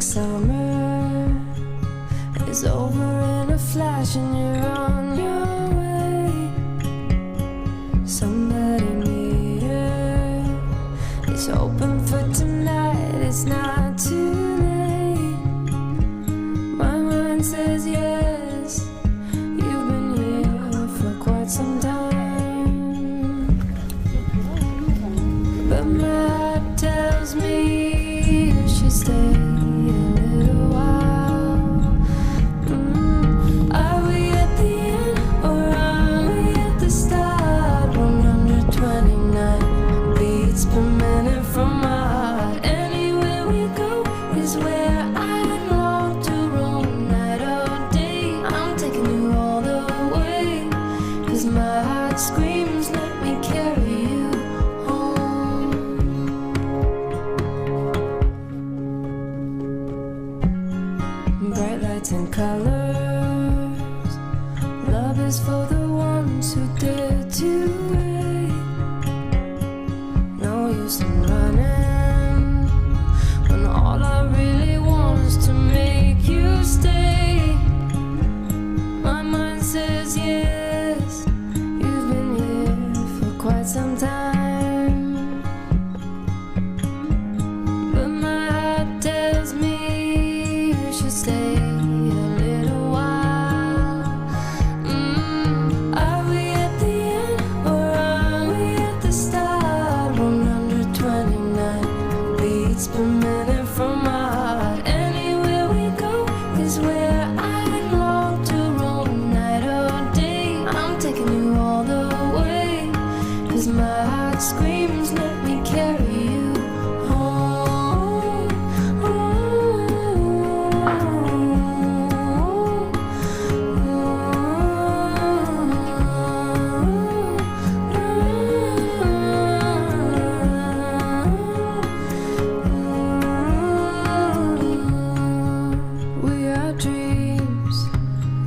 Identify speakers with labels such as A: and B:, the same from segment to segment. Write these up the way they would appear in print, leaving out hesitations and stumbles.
A: like summer is over in a flash and you're on your way. Somebody near is hoping for tonight. It's not too late. My mind says yes. You've been here for quite some time, but my heart tells me you should stay a little while. Are we at the end or are we at the start? 129 beats per minute from my heart. Anywhere we go is where I long to roam. Night or day, I'm taking you all the way. 'Cause my heart screams, let me carry you home. Bright lights and colors, love is for the ones who dare to wait. No use in running when all I really want is to make you stay. My mind says yes, you've been here for quite some time, but my heart tells me you should stay a little while. Are we at the end or are we at the start? 129 beats per minute from my heart. Anywhere we go is where I long to roam. Night or day, I'm taking you all the way. 'Cause my heart screams, let me carry you home. We are dreams,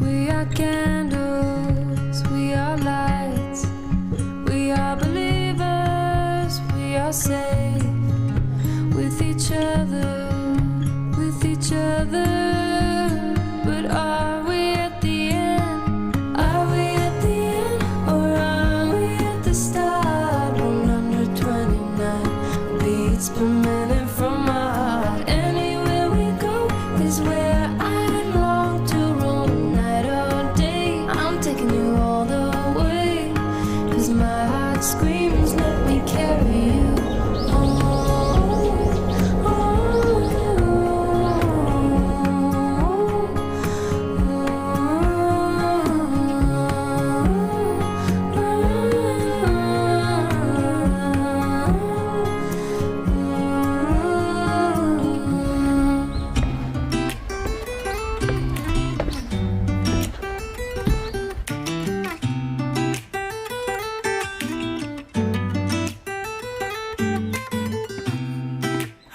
A: we are candles, we are lights, we are believers, we are safe with each other, with each other. But are we at the end? Are we at the end or are we at the start? 129 beats per minute from my heart. Anywhere we go is where I long to roam. Night or day, I'm taking you all the way. 'Cause my heart screams, let me carry you home.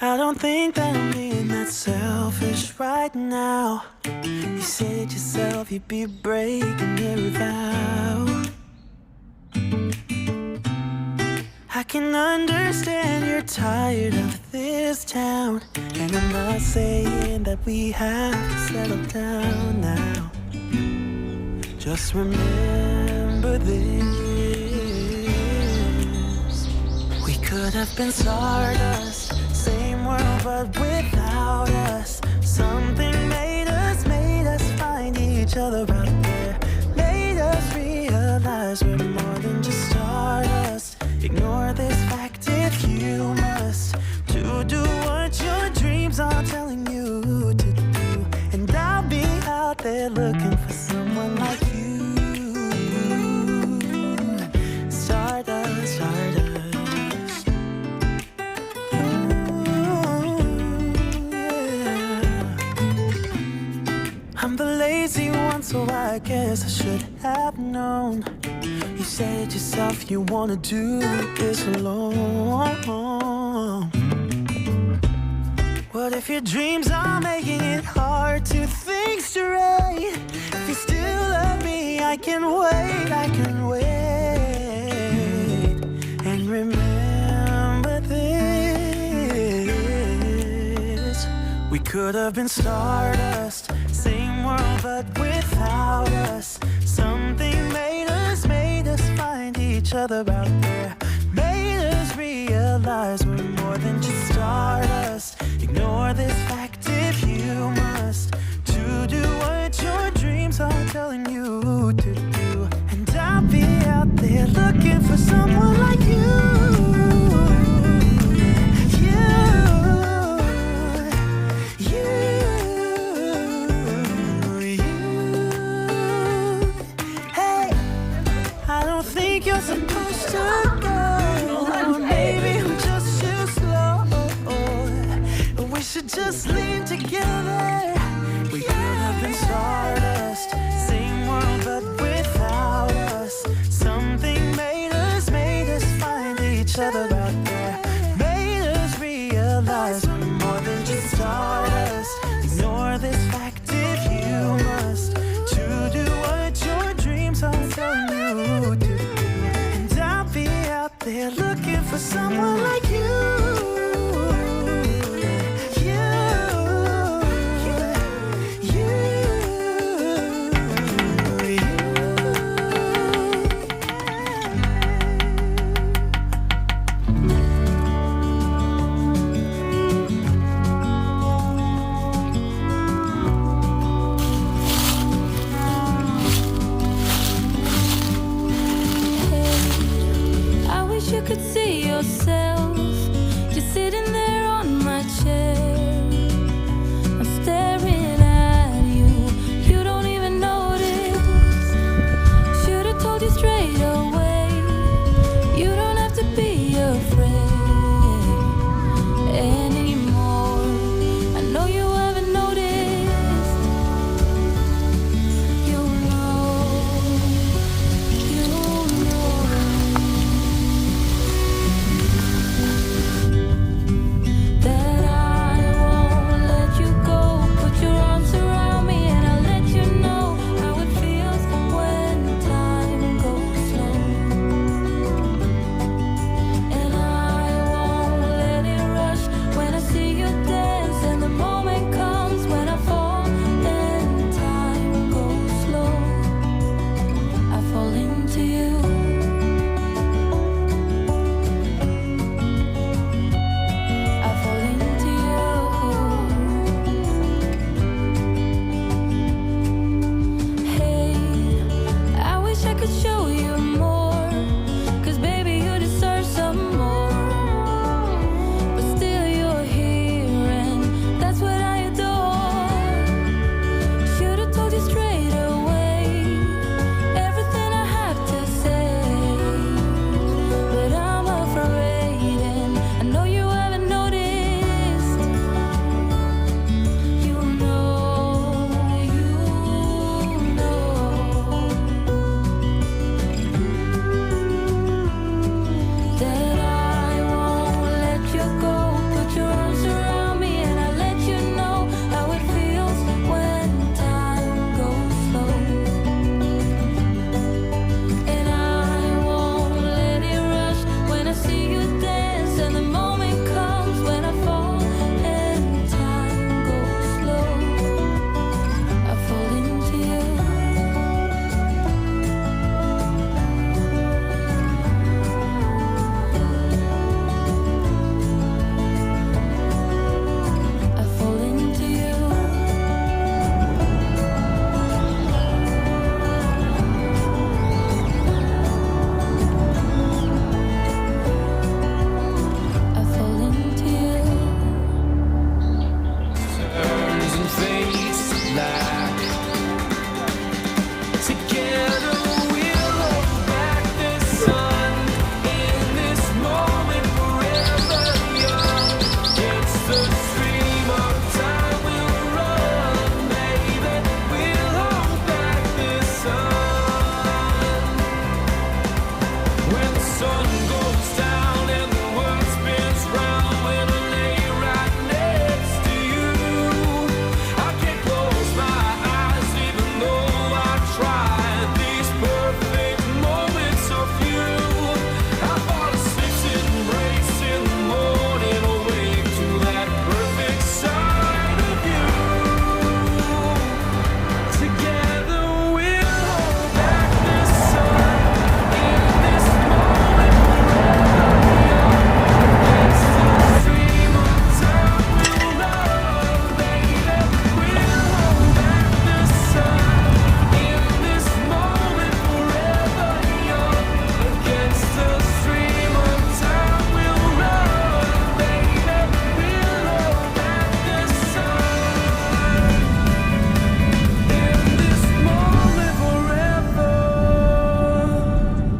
B: I don't think that I'm being that selfish right now. You said yourself you'd be breaking every vow. I can understand you're tired of this town, and I'm not saying that we have to settle down now. Just remember this: we could have been stardust, same world but without us. Something made us find each other out there. Made us realize we're more than just stardust. Ignore this fact if you must, to do what your dreams are telling you to do. And I'll be out there looking for someone like you. Stardust, stardust. I'm the lazy one, so I guess I should have known. You said yourself you wanna do this alone. What if your dreams are making it hard to think straight? If you still love me, I can wait, I can wait. And remember this: We could have been stardust, same world but without us. Something made us find each other out there. Made us realize we're more than just stardust. Ignore this fact if you must, to do what your dreams are telling you to do. And I'll be out there looking for someone like you. You're supposed to go. Maybe I'm just too slow. We should just leave together. We could have been stardust, same world but without us. Something made us find each other out there. Made us realize we're more than just stardust. Ignore this fact if you must, to do what your dreams are telling you to. They're looking for someone like you.
A: You could see yourself just sitting there on my chair. I'm staring at you, you don't even notice. Should've told you straight away, you don't have to be afraid anymore. I know you haven't noticed. You know, you know that I won't let you go. Put your arms around me and I'll let you know how it feels when time goes slow. And I won't let it rush when I see you dance. And the moment comes when I fall and time goes slow. I fall into you. I fall into you. Hey, I wish I could show you more, 'cause baby you deserve some more. But still you're here and that's what I adore. Should've told you straight away everything I have to say. But I'm afraid and I know you haven't noticed. You know that I won't let you go. Put your arms around me and I'll let you know how it feels when time goes slow. And I won't let it rush when I see you dance. And the moment comes when I fall and time goes slow. I fall into you. I fall into you. I fall into you.
C: Turns and fades to black. Together we'll hold back the sun in this moment forever young. It's the